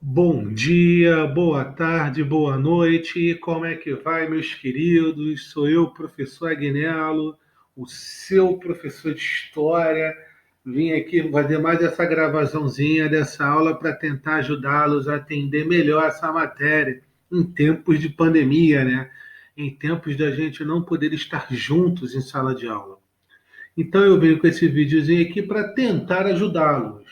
Bom dia, boa tarde, boa noite. Como é que vai, meus queridos? Sou eu, professor Agnello, o seu professor de história. Vim aqui fazer mais essa gravaçãozinha dessa aula para tentar ajudá-los a entender melhor essa matéria em tempos de pandemia, né? Em tempos da gente não poder estar juntos em sala de aula. Então eu venho com esse videozinho aqui para tentar ajudá-los,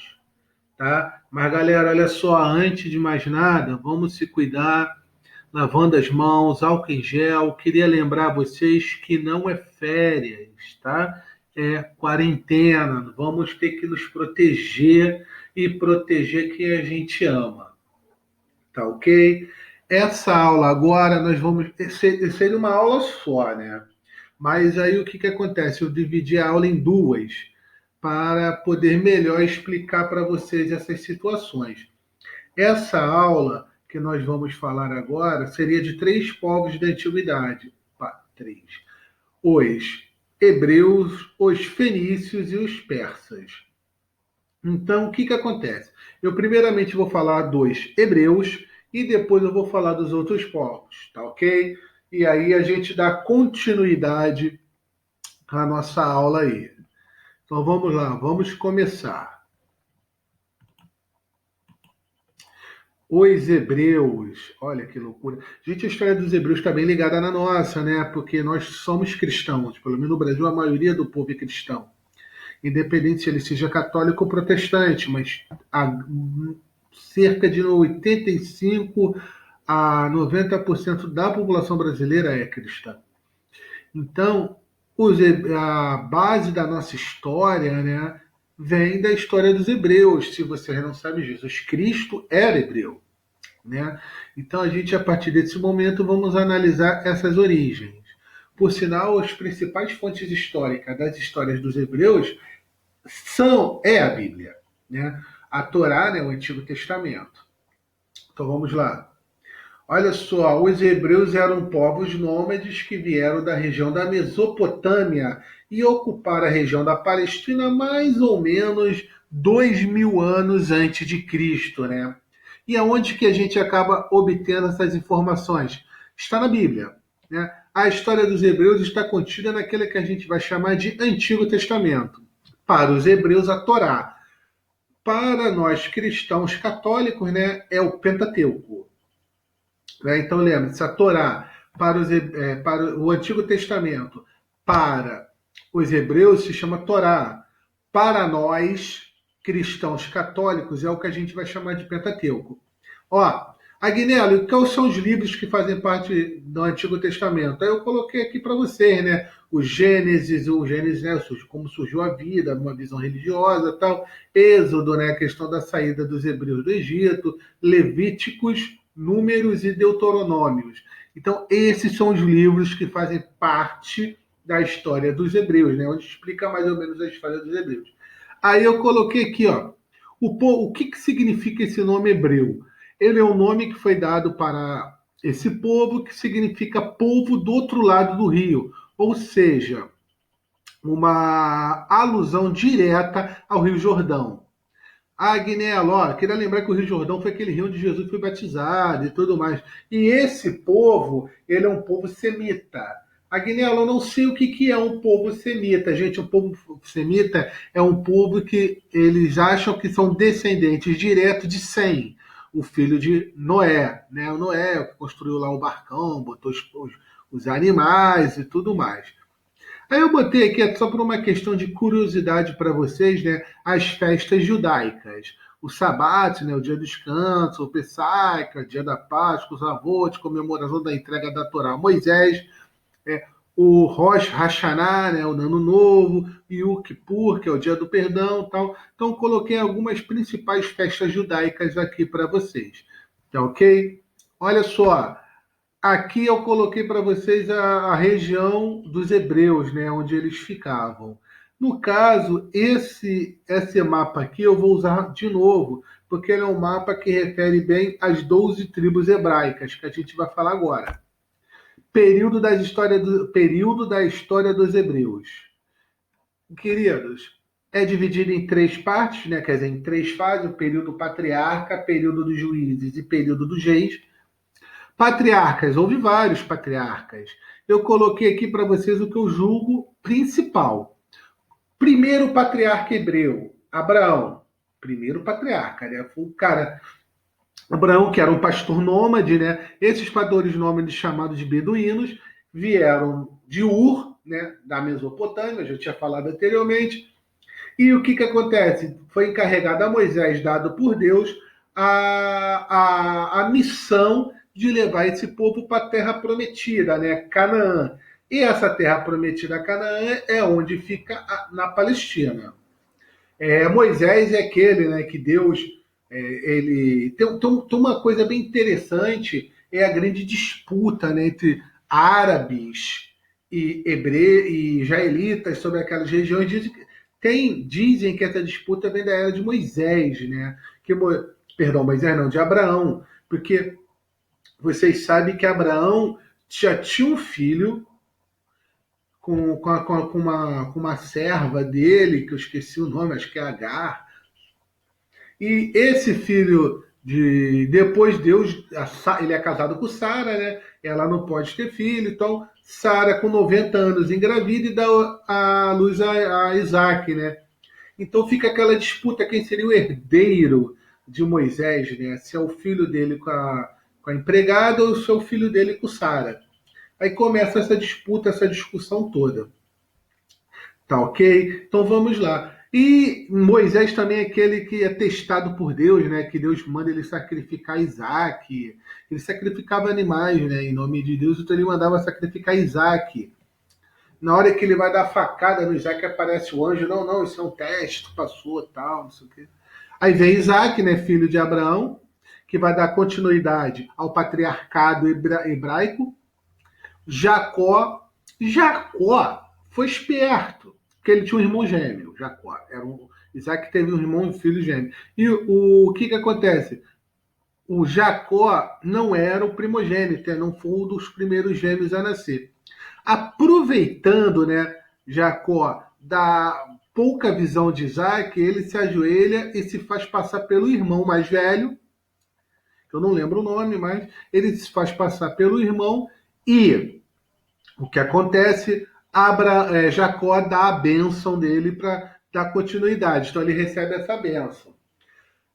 tá? Mas galera, olha só, antes de mais nada, vamos se cuidar, lavando as mãos, álcool em gel. Queria lembrar vocês que não é férias, tá? É quarentena. Vamos ter que nos proteger e proteger quem a gente ama, tá ok? Essa aula agora nós vamos. Seria uma aula só, né? Mas aí o que que acontece? Eu dividi a aula em duas para poder melhor explicar para vocês essas situações. Essa aula que nós vamos falar agora seria de três povos da antiguidade. Três. Os hebreus, os fenícios e os persas. Então, o que que acontece? Eu primeiramente vou falar dos hebreus e depois eu vou falar dos outros povos, tá ok? E aí a gente dá continuidade à nossa aula aí. Então vamos lá, vamos começar. Os hebreus, olha que loucura. Gente, a história dos hebreus está bem ligada na nossa, né? Porque nós somos cristãos, pelo menos no Brasil a maioria do povo é cristão. Independente se ele seja católico ou protestante, mas cerca de 85 a 90% da população brasileira é cristã. Então, a base da nossa história, né, vem da história dos hebreus. Se vocês não sabem, Jesus Cristo era hebreu, né? Então, a gente, a partir desse momento, vamos analisar essas origens. Por sinal, as principais fontes históricas das histórias dos hebreus é a Bíblia, né? A Torá, né, o Antigo Testamento. Então, vamos lá. Olha só, os hebreus eram povos nômades que vieram da região da Mesopotâmia e ocuparam a região da Palestina mais ou menos 2000 anos antes de Cristo, né? E aonde que a gente acaba obtendo essas informações? Está na Bíblia, né? A história dos hebreus está contida naquele que a gente vai chamar de Antigo Testamento. Para os hebreus, a Torá. Para nós cristãos católicos, né, é o Pentateuco. Né? Então, lembre-se, a Torá para o Antigo Testamento, para os hebreus, se chama Torá. Para nós, cristãos católicos, é o que a gente vai chamar de Pentateuco. Ó, Agnello, quais são os livros que fazem parte do Antigo Testamento? Aí eu coloquei aqui para vocês, né? O Gênesis, né? Como surgiu a vida, uma visão religiosa, tal. Êxodo, né? A questão da saída dos hebreus do Egito. Levíticos, Números e Deuteronômios. Então, esses são os livros que fazem parte da história dos hebreus, né? Onde explica mais ou menos a história dos hebreus. Aí eu coloquei aqui, ó, o que significa esse nome hebreu? Ele é um nome que foi dado para esse povo, que significa povo do outro lado do rio, ou seja, uma alusão direta ao Rio Jordão. Ah, Agnello, ó, queria lembrar que o Rio Jordão foi aquele rio onde Jesus foi batizado e tudo mais. E esse povo, ele é um povo semita. Agnello, eu não sei o que, que é um povo semita. Gente, o povo semita é um povo que eles acham que são descendentes diretos de Sem, o filho de Noé. Né? O Noé que construiu lá o barcão, botou os animais e tudo mais. Aí eu botei aqui, só por uma questão de curiosidade para vocês, né, as festas judaicas. O Shabat, né, o dia do descanso, o Pessach, o dia da Páscoa, os Avot, comemoração da entrega da Torá a Moisés, é, o Rosh Hashanah, né, o Ano Novo, e o Kippur, que é o dia do perdão, tal. Então coloquei algumas principais festas judaicas aqui para vocês, tá ok? Olha só, aqui eu coloquei para vocês a região dos hebreus, né, onde eles ficavam. No caso, esse mapa aqui eu vou usar de novo, porque ele é um mapa que refere bem às 12 tribos hebraicas, que a gente vai falar agora. Período da história dos hebreus. Queridos, É dividido em três partes, né? Quer dizer, em três fases: o período patriarca, período dos juízes e período dos reis. Patriarcas, houve vários patriarcas. Eu coloquei aqui para vocês o que eu julgo principal. Primeiro patriarca hebreu, Abraão. Primeiro patriarca, né? Foi o cara, Abraão, que era um pastor nômade, né? Esses pastores nômades chamados de beduínos vieram de Ur, né? Da Mesopotâmia, já tinha falado anteriormente. E o que acontece? Foi encarregado a Moisés, dado por Deus, a missão de levar esse povo para a terra prometida, né? Canaã. E essa terra prometida, Canaã, é onde fica na Palestina. Moisés é aquele, né, que Deus, ele tem uma coisa bem interessante, é a grande disputa, né, entre árabes e israelitas sobre aquelas regiões. Dizem que essa disputa vem da era de Moisés, né? Perdão, Moisés não, de Abraão, porque vocês sabem que Abraão já tinha um filho com uma serva dele, que eu esqueci o nome, acho que é Agar. E esse filho depois Deus, ele é casado com Sara, né? Ela não pode ter filho, então Sara com 90 anos engravida e dá a luz a Isaac, né? Então fica aquela disputa quem seria o herdeiro de Moisés, né? Se é o filho dele com a empregada ou se é o filho dele com Sara. Aí começa essa disputa, essa discussão toda. Tá ok? Então vamos lá. E Moisés também é aquele que é testado por Deus, né? Que Deus manda ele sacrificar Isaac. Ele sacrificava animais, né? Em nome de Deus, então ele mandava sacrificar Isaac. Na hora que ele vai dar a facada no Isaac, aparece o anjo. Não, não, isso é um teste, tu passou, tal, não sei o quê. Aí vem Isaac, né? Filho de Abraão, que vai dar continuidade ao patriarcado hebraico. Jacó foi esperto, porque ele tinha um irmão gêmeo, Jacó. Isaac teve um irmão e um filho gêmeo. E o que acontece? O Jacó não era o primogênito, não foi um dos primeiros gêmeos a nascer. Aproveitando, né, Jacó, da pouca visão de Isaac, ele se ajoelha e se faz passar pelo irmão mais velho, que eu não lembro o nome, mas ele se faz passar pelo irmão e o que acontece? Jacó dá a bênção dele para dar continuidade. Então ele recebe essa bênção.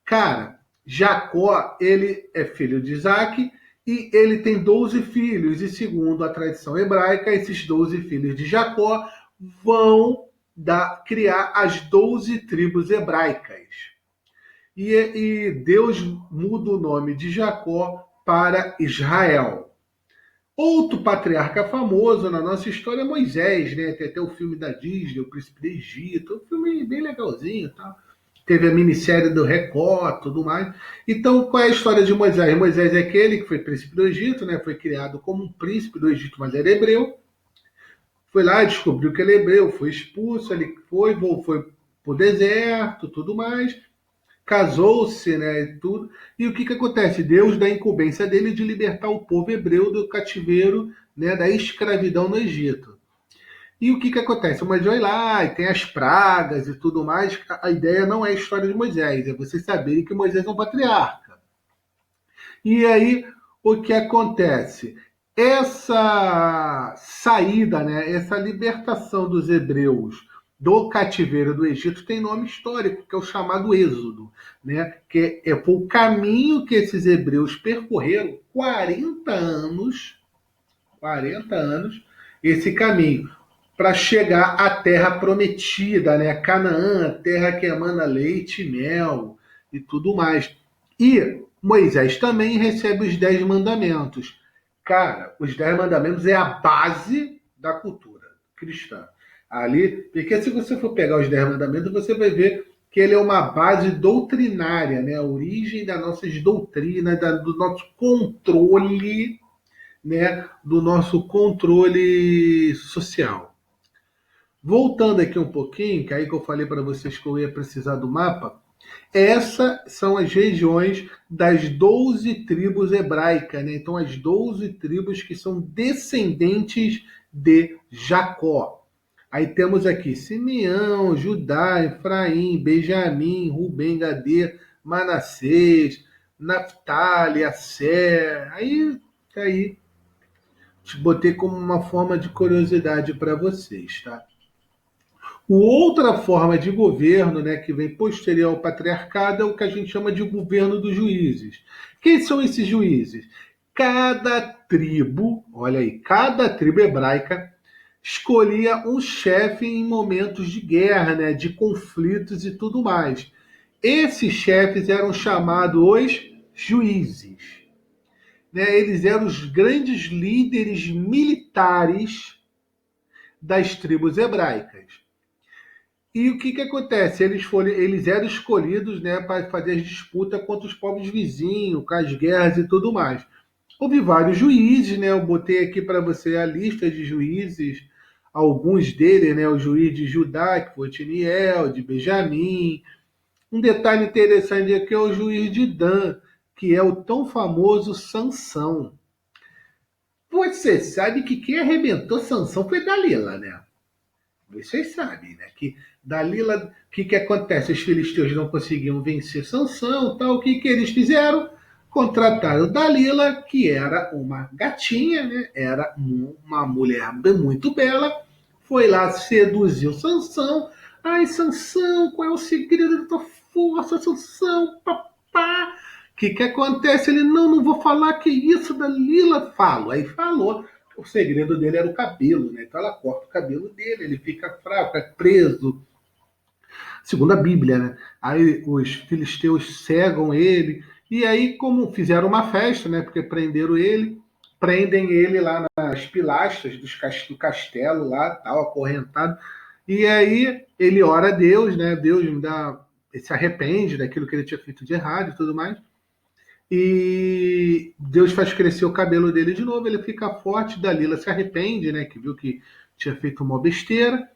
Cara, Jacó, ele é filho de Isaac e ele tem 12 filhos. E segundo a tradição hebraica, esses 12 filhos de Jacó vão criar as 12 tribos hebraicas. E Deus muda o nome de Jacó para Israel. Outro patriarca famoso na nossa história é Moisés, né? Tem até o filme da Disney, O Príncipe do Egito, um filme bem legalzinho, tá? Teve a minissérie do Record, tudo mais. Então, qual é a história de Moisés? Moisés é aquele que foi príncipe do Egito, né? Foi criado como um príncipe do Egito, mas era hebreu. Foi lá, descobriu que ele é hebreu, foi expulso, ele foi para o deserto, tudo mais. Casou-se, né, e tudo. E o que acontece? Deus dá a incumbência dele de libertar o povo hebreu do cativeiro, né, da escravidão no Egito. E o que acontece? Moisés vai lá e tem as pragas e tudo mais. A ideia não é a história de Moisés, é vocês saberem que Moisés é um patriarca. E aí, o que acontece? Essa saída, né, essa libertação dos hebreus do cativeiro do Egito tem nome histórico, que é o chamado Êxodo, né? Que foi o caminho que esses hebreus percorreram 40 anos, esse caminho, para chegar à terra prometida, né? Canaã, terra que emana leite e mel e tudo mais. E Moisés também recebe os 10 mandamentos. Cara, os 10 mandamentos é a base da cultura cristã. Ali, porque se você for pegar os 10 mandamentos, você vai ver que ele é uma base doutrinária, né? A origem das nossas doutrinas, do nosso controle, né? Do nosso controle social. Voltando aqui um pouquinho, que aí que eu falei para vocês que eu ia precisar do mapa, essas são as regiões das 12 tribos hebraicas, né? Então, as 12 tribos que são descendentes de Jacó. Aí temos aqui Simeão, Judá, Efraim, Benjamim, Rubem, Gadê, Manassés, Naphtali, Asser. Aí te botei como uma forma de curiosidade para vocês, tá? Outra forma de governo, né, que vem posterior ao patriarcado, é o que a gente chama de governo dos juízes. Quem são esses juízes? Cada tribo, olha aí, cada tribo hebraica escolhia um chefe em momentos de guerra, né, de conflitos e tudo mais. Esses chefes eram chamados os juízes. Né? Eles eram os grandes líderes militares das tribos hebraicas. E o que acontece? Eles eram escolhidos, né, para fazer as disputas contra os povos vizinhos, com as guerras e tudo mais. Houve vários juízes, né? Eu botei aqui para você a lista de juízes, alguns deles, né? O juiz de Judá, que foi Otiniel, de Benjamim. Um detalhe interessante aqui é o juiz de Dan, que é o tão famoso Sansão. Você sabe que quem arrebentou Sansão foi Dalila, né? Vocês sabem, né? Que Dalila, o que acontece? Os filisteus não conseguiam vencer Sansão, tal. O que eles fizeram? Contrataram Dalila, que era uma gatinha, né? Era uma mulher muito bela. Foi lá, seduziu Sansão. Ai, Sansão, qual é o segredo da tua força, Sansão? Papá. O que acontece? Ele, não vou falar que isso, Dalila. Falo. Aí falou. O segredo dele era o cabelo, né? Então ela corta o cabelo dele, ele fica fraco, fica preso. Segundo a Bíblia, né? Aí os filisteus cegam ele, e aí, como fizeram uma festa, né? Porque prenderam ele, prendem ele lá nas pilastras do castelo, lá, tal, acorrentado. E aí ele ora a Deus, né? Deus me dá. Ele se arrepende daquilo que ele tinha feito de errado e tudo mais. E Deus faz crescer o cabelo dele de novo, ele fica forte. Dalila se arrepende, né? Que viu que tinha feito uma besteira.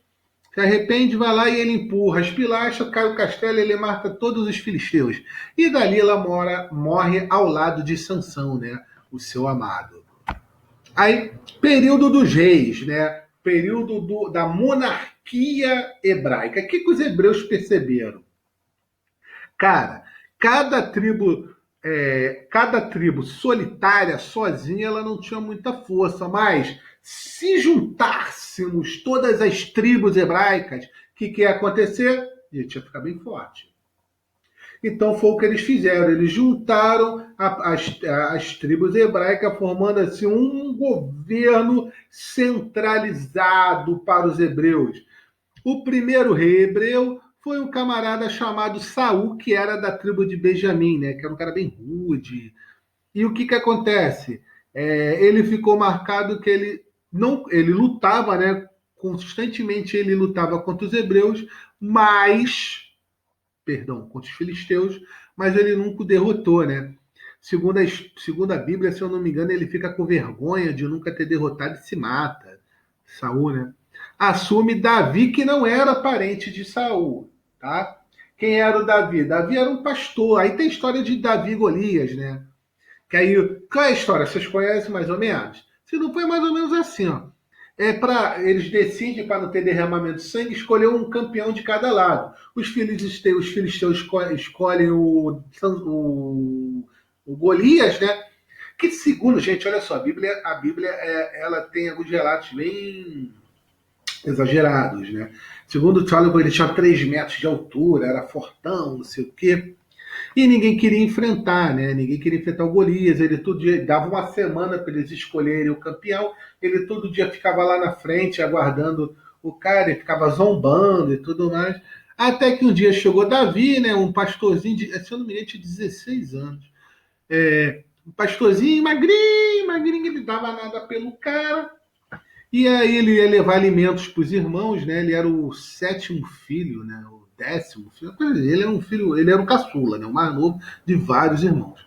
Se arrepende, vai lá e ele empurra as pilastras, cai o castelo e ele mata todos os filisteus. E Dalila morre ao lado de Sansão, né? O seu amado. Aí, período dos reis, né? Período da monarquia hebraica. O que os hebreus perceberam? Cara, cada tribo cada tribo solitária, sozinha, ela não tinha muita força, mas se juntássemos todas as tribos hebraicas, o que ia acontecer? A gente ia ficar bem forte. Então foi o que eles fizeram, eles juntaram as tribos hebraicas, formando assim um governo centralizado para os hebreus. O primeiro rei hebreu foi um camarada chamado Saul, que era da tribo de Benjamim, né? Que era um cara bem rude. E o que acontece? Ele ficou marcado que ele não, ele lutava, né? Constantemente ele lutava contra os hebreus, contra os filisteus, mas ele nunca o derrotou, né? Segundo a Bíblia, se eu não me engano, ele fica com vergonha de nunca ter derrotado e se mata. Saul, né? Assume Davi, que não era parente de Saul, tá? Quem era o Davi? Davi era um pastor. Aí tem a história de Davi e Golias, né? Que aí, qual é a história? Vocês conhecem mais ou menos? Se não foi mais ou menos assim, ó. Eles decidem, para não ter derramamento de sangue, escolher um campeão de cada lado. Os filisteus escolhem o Golias, né? Que segundo, gente, olha só, a Bíblia ela tem alguns relatos bem exagerados, né? Segundo Tolkien, ele tinha 3 metros de altura, era fortão, não sei o quê. E ninguém queria enfrentar, né? Ninguém queria enfrentar o Golias. Ele todo dia dava uma semana para eles escolherem o campeão. Ele todo dia ficava lá na frente aguardando o cara e ficava zombando e tudo mais. Até que um dia chegou Davi, né? Um pastorzinho se eu não me engano, tinha 16 anos. Um pastorzinho magrinho, magrinho, ele dava nada pelo cara. E aí ele ia levar alimentos para os irmãos, né? Ele era o 7º filho, né? O 10º filho. Ele era um filho, ele era o caçula, né? O mais novo de vários irmãos.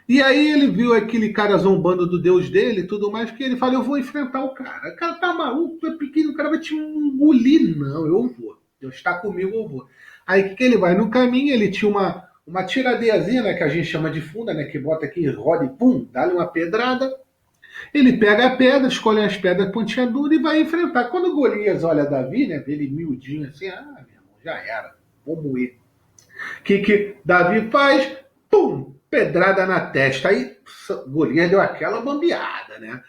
E aí ele viu aquele cara zombando do Deus dele e tudo mais, que ele falou, eu vou enfrentar o cara. O cara tá maluco, tu é pequeno, o cara vai te engolir. Não, eu vou. Deus está comigo, eu vou. Aí o que ele vai? No caminho ele tinha uma tiradeiazinha, né? Que a gente chama de funda, né? Que bota aqui, roda e pum, dá-lhe uma pedrada. Ele pega a pedra, escolhe as pedras pontiagudas e vai enfrentar. Quando Golias olha Davi, né, vê ele miudinho assim, meu irmão, já era, vou moer. O que Davi faz? Pum! Pedrada na testa. Aí Golias deu aquela bambeada, né?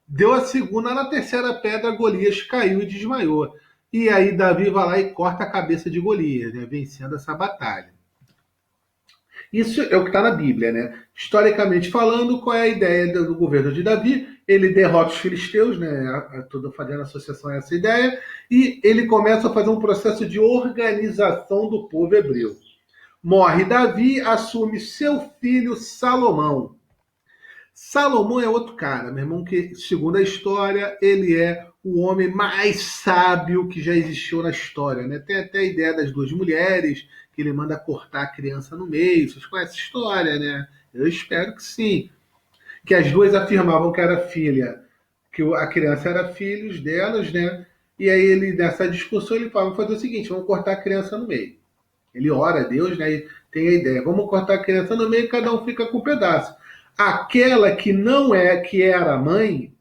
Deu a segunda, na terceira pedra, Golias caiu e desmaiou. E aí Davi vai lá e corta a cabeça de Golias, né? Vencendo essa batalha. Isso é o que está na Bíblia, né? Historicamente falando, qual é a ideia do governo de Davi? Ele derrota os filisteus, né? Estou fazendo associação a essa ideia, e ele começa a fazer um processo de organização do povo hebreu. Morre Davi, assume seu filho Salomão. Salomão é outro cara, meu irmão, que, segundo a história, ele é o homem mais sábio que já existiu na história, né? Tem até a ideia das duas mulheres, que ele manda cortar a criança no meio. Vocês conhecem a história, né? Eu espero que sim. Que as duas afirmavam que era filha, que a criança era filho delas, né? E aí ele, nessa discussão, ele fala, vamos fazer o seguinte, vamos cortar a criança no meio. Ele ora a Deus, né? E tem a ideia, vamos cortar a criança no meio e cada um fica com um pedaço. Aquela que não é, que era a mãe,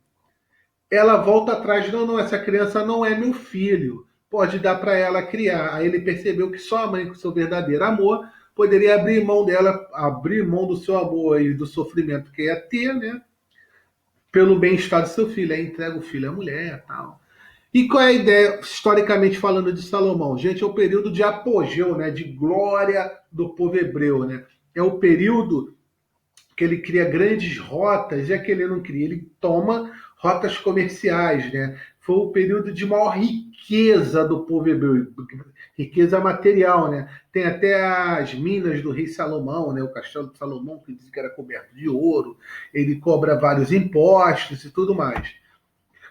ela volta atrás, não, essa criança não é meu filho, pode dar para ela criar. Aí ele percebeu que só a mãe, com seu verdadeiro amor, poderia abrir mão dela, abrir mão do seu amor e do sofrimento que ia ter, né? Pelo bem-estar do seu filho. Aí entrega o filho à mulher e tal. E qual é a ideia, historicamente falando, de Salomão? Gente, é o período de apogeu, né? De glória do povo hebreu, né? É o período que ele cria grandes rotas, é que ele não cria, ele toma rotas comerciais, né? Foi o período de maior riqueza do povo hebreu, riqueza material, né? Tem até as minas do rei Salomão, né? O castelo de Salomão, que diz que era coberto de ouro, ele cobra vários impostos e tudo mais.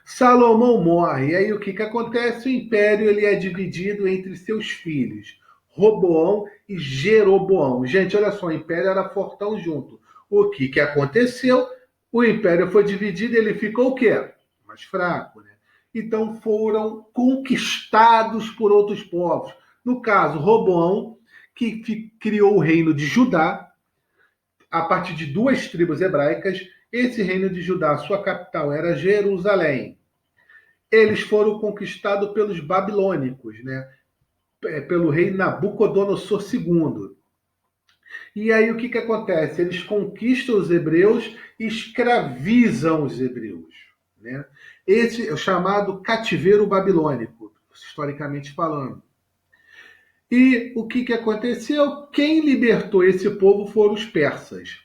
Salomão morre, e aí o que acontece? O império ele é dividido entre seus filhos, Roboão e Jeroboão. Gente, olha só, o império era fortão junto. O que aconteceu? O império foi dividido, ele ficou o quê? Mais fraco, né? Então foram conquistados por outros povos. No caso, Roboão, que criou o reino de Judá, a partir de duas tribos hebraicas. Esse reino de Judá, sua capital era Jerusalém. Eles foram conquistados pelos babilônicos, né? Pelo rei Nabucodonosor II. E aí o que acontece? Eles conquistam os hebreus e escravizam os hebreus, né? Esse é o chamado cativeiro babilônico, historicamente falando. E o que aconteceu? Quem libertou esse povo foram os persas.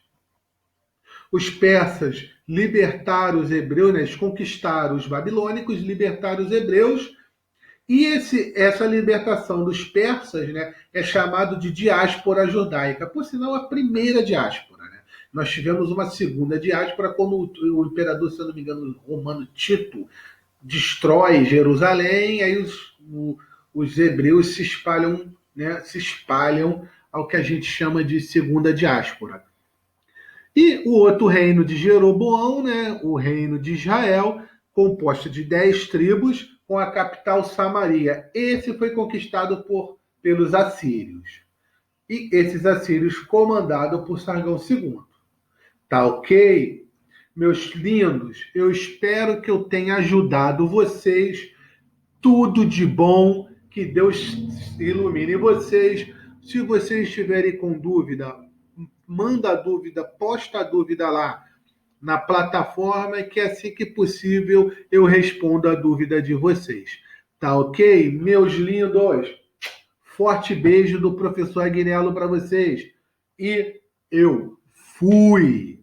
Os persas libertaram os hebreus, né? Eles conquistaram os babilônicos, libertaram os hebreus, e essa libertação dos persas, né, é chamado de diáspora judaica, por sinal a primeira diáspora. Né? Nós tivemos uma segunda diáspora quando o imperador, se eu não me engano, romano Tito, destrói Jerusalém, aí os hebreus se espalham, né, ao que a gente chama de segunda diáspora. E o outro reino de Jeroboão, né, o reino de Israel, composto de 10 tribos, com a capital Samaria. Esse foi conquistado pelos assírios. E esses assírios comandados por Sargão II. Tá ok? Meus lindos, eu espero que eu tenha ajudado vocês. Tudo de bom, que Deus ilumine vocês. Se vocês estiverem com dúvida, manda a dúvida, posta a dúvida lá na plataforma, que assim que possível eu respondo a dúvida de vocês. Tá ok? Meus lindos, forte beijo do professor Aguinaldo para vocês. E eu fui!